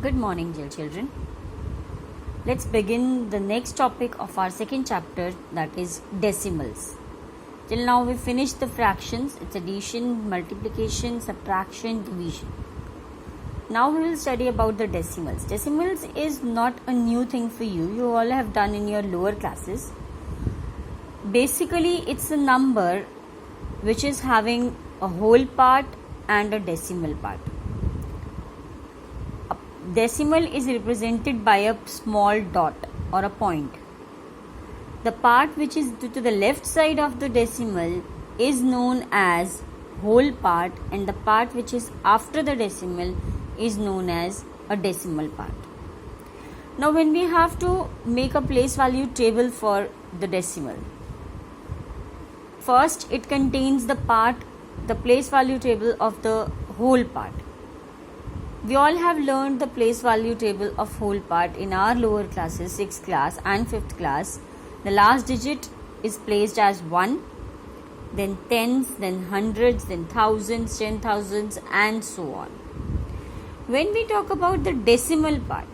Good morning, dear children. Let's begin the next topic of our second chapter, that is decimals. Till now we finished the fractions, its addition, multiplication, subtraction, division. Now we will study about the decimals. Decimals is not a new thing for you. You all have done in your lower classes. Basically, it's a number which is having a whole part and a decimal part. Decimal is represented by a small dot or a point. The part which is to the left side of the decimal is known as whole part, and the part which is after the decimal is known as a decimal part. Now when we have to make a place value table for the decimal, first it contains the place value table of the whole part. We all have learned the place value table of whole part in our lower classes, 6th class and 5th class. The last digit is placed as 1, then tens, then hundreds, then thousands, 10,000s and so on. When we talk about the decimal part,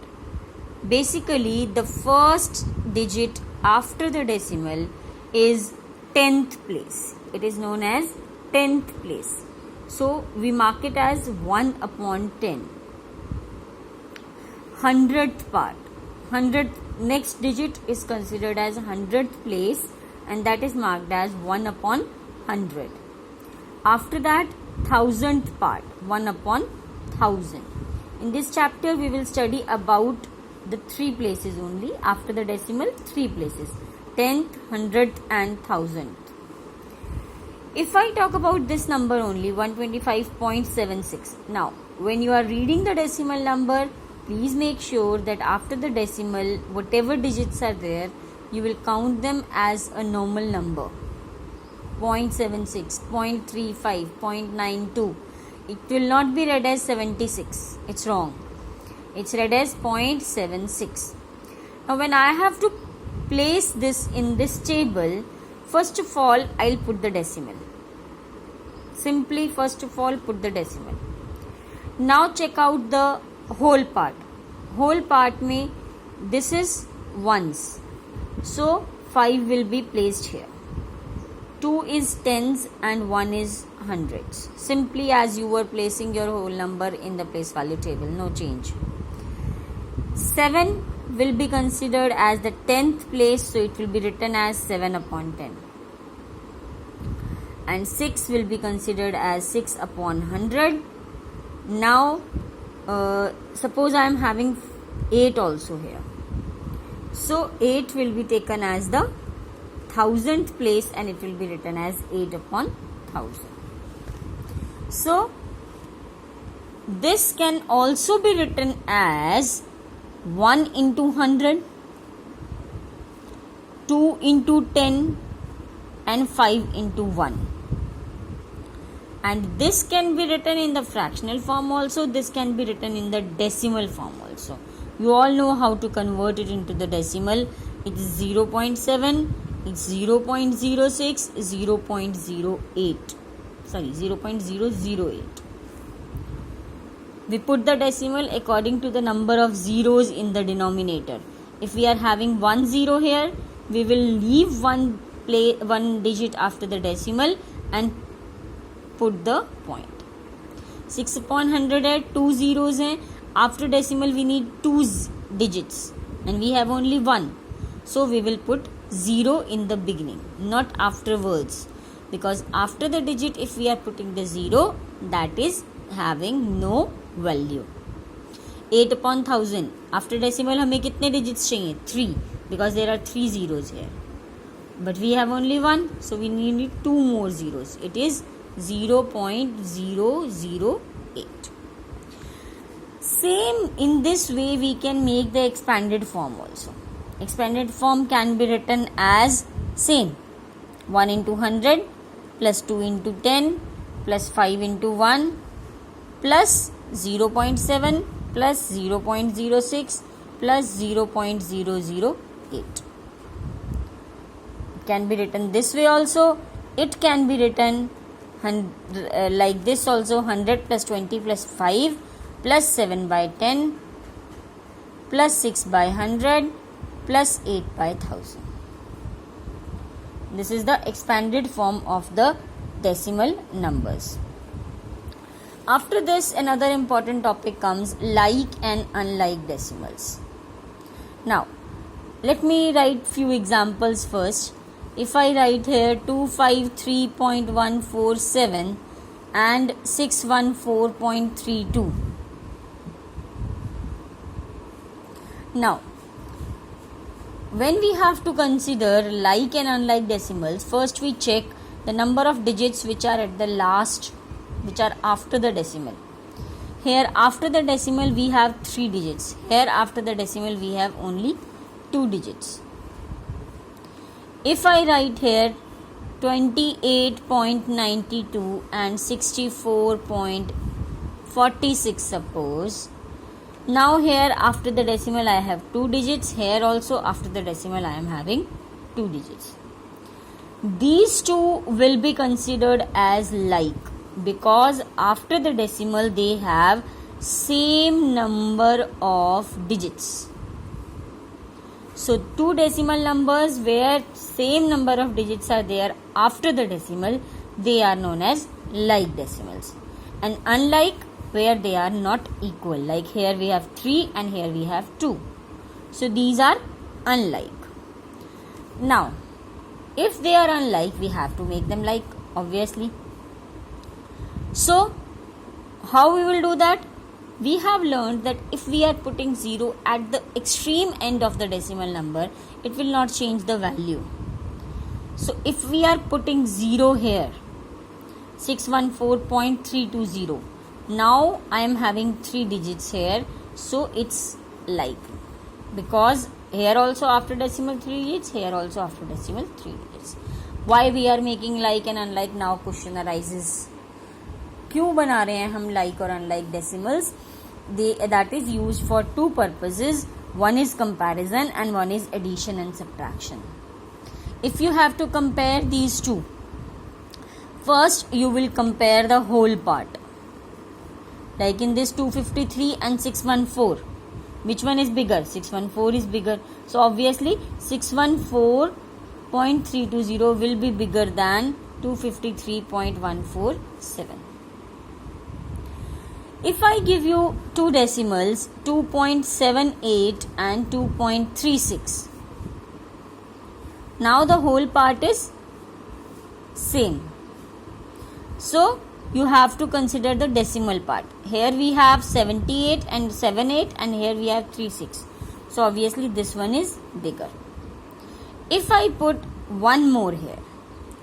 basically the first digit after the decimal is 10th place. It is known as 10th place. So we mark it as 1 upon 10. 100th part, 100th next digit is considered as 100th place, and that is marked as 1 upon 100. After that, 1000th part, 1 upon 1000. In this chapter we will study about the 3 places only. After the decimal, 3 places: 10th, 100th and 1000th. If I talk about this number only, 125.76. Now when you are reading the decimal number, please make sure that after the decimal, whatever digits are there, you will count them as a normal number. 0.76, 0.35, 0.92. It will not be read as 76. It's wrong. It's read as 0.76. Now when I have to place this in this table, first of all, I'll put the decimal. Simply, first of all, put the decimal. Now check out the whole part. Whole part में this is ones, so 5 will be placed here. 2 is tens and 1 is hundreds. Simply as you were placing your whole number in the place value table, no change. 7 will be considered as the 10th place, so it will be written as 7 upon 10. And 6 will be considered as 6 upon 100. Now suppose I am having 8 also here, so 8 will be taken as the 1000th place, and it will be written as 8 upon 1000. So this can also be written as 1 into 100, 2 into 10 and 5 into 1. And this can be written in the fractional form also. This can be written in the decimal form also. You all know how to convert it into the decimal. It is 0.7, it's 0.06, 0.08. Sorry, 0.008. We put the decimal according to the number of zeros in the denominator. If we are having 1 0 here, we will leave one digit after the decimal and put the point. 6 upon 100 है, 2 zeros हैं. After decimal we need 2 digits and we have only 1. So we will put 0 in the beginning, not afterwards, because after the digit if we are putting the 0, that is having no value. 8 upon 1000. After decimal हमें कितने digits चाहिए? 3, because there are 3 zeros here. But we have only 1, so we need 2 more zeros. It is 0.008. Same in this way we can make the expanded form also. Expanded form can be written as same: 1 into 100 plus 2 into 10 plus 5 into 1 plus 0.7 plus 0.06 plus 0.008. It can be written this way also. It can be written like this also: 100 plus 20 plus 5 plus 7 by 10 plus 6 by 100 plus 8 by 1000. This is the expanded form of the decimal numbers. After this, another important topic comes, like and unlike decimals. Now, let me write few examples first. If I write here 253.147 and 614.32. Now, when we have to consider like and unlike decimals, first we check the number of digits which are at the last, which are after the decimal. Here after the decimal we have 3 digits. Here after the decimal we have only 2 digits. If I write here 28.92 and 64.46 suppose, now here after the decimal I have 2 digits, here also after the decimal I am having 2 digits. These two will be considered as like, because after the decimal they have same number of digits. So two decimal numbers where same number of digits are there after the decimal, they are known as like decimals. And unlike, where they are not equal, like here we have 3 and here we have 2. So these are unlike. Now, if they are unlike, we have to make them like, obviously. So, how we will do that? We have learned that if we are putting 0 at the extreme end of the decimal number, it will not change the value. So, if we are putting 0 here, 614.320, now I am having 3 digits here, so it's like, because here also after decimal 3 digits, here also after decimal 3 digits. Why we are making like and unlike? Now question arises. क्यों बना रहे हैं हम like और unlike decimals? That is used for two purposes. One is comparison and one is addition and subtraction. If you have to compare these two, first you will compare the whole part. Like in this 253 and 614, which one is bigger? 614 is bigger. So obviously 614.320 will be bigger than 253.147. If I give you two decimals, 2.78 and 2.36, now the whole part is same. So you have to consider the decimal part. Here we have 78 and 78 and here we have 36. So obviously this one is bigger. If I put one more here,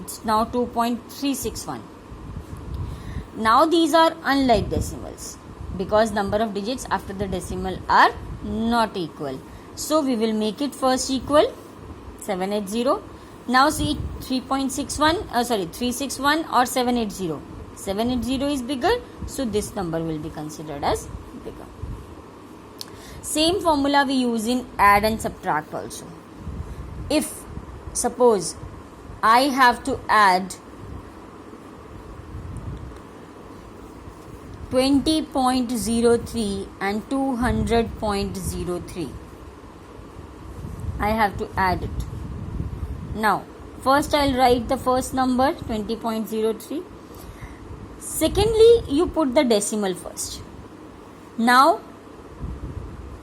it's now 2.361. Now these are unlike decimals because number of digits after the decimal are not equal. So we will make it first equal, 780. Now see 361 or 780. 780 is bigger, so this number will be considered as bigger. Same formula we use in add and subtract also. If suppose I have to add 20.03 and 200.03, I have to add it. Now first I'll write the first number 20.03. Secondly, you put the decimal first. Now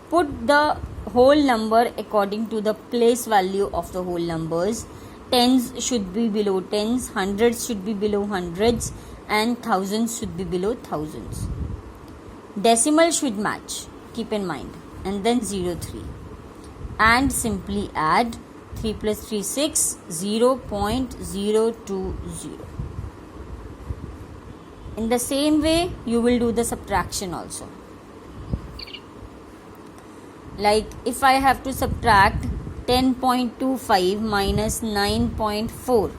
put the whole number according to the place value of the whole numbers. Tens should be below tens, hundreds should be below hundreds, and thousands should be below thousands. Decimal should match, keep in mind, and then 03. And simply add 3 plus 3 6, 0.020. In the same way, you will do the subtraction also. Like if I have to subtract 10.25 minus 9.4.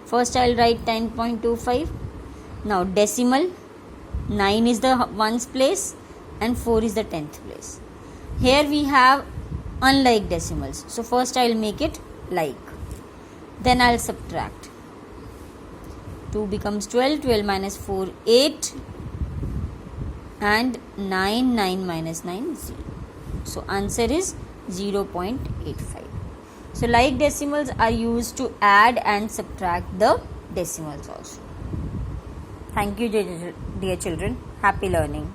First I'll write 10.25. Now decimal, 9 is the ones place and 4 is the 10th place. Here we have unlike decimals. So first I'll make it like. Then I'll subtract. 2 becomes 12, 12 minus 4, 8. and 9 minus 9 0. So answer is 0.85. So like decimals are used to add and subtract the decimals also. Thank you, dear children. Happy learning.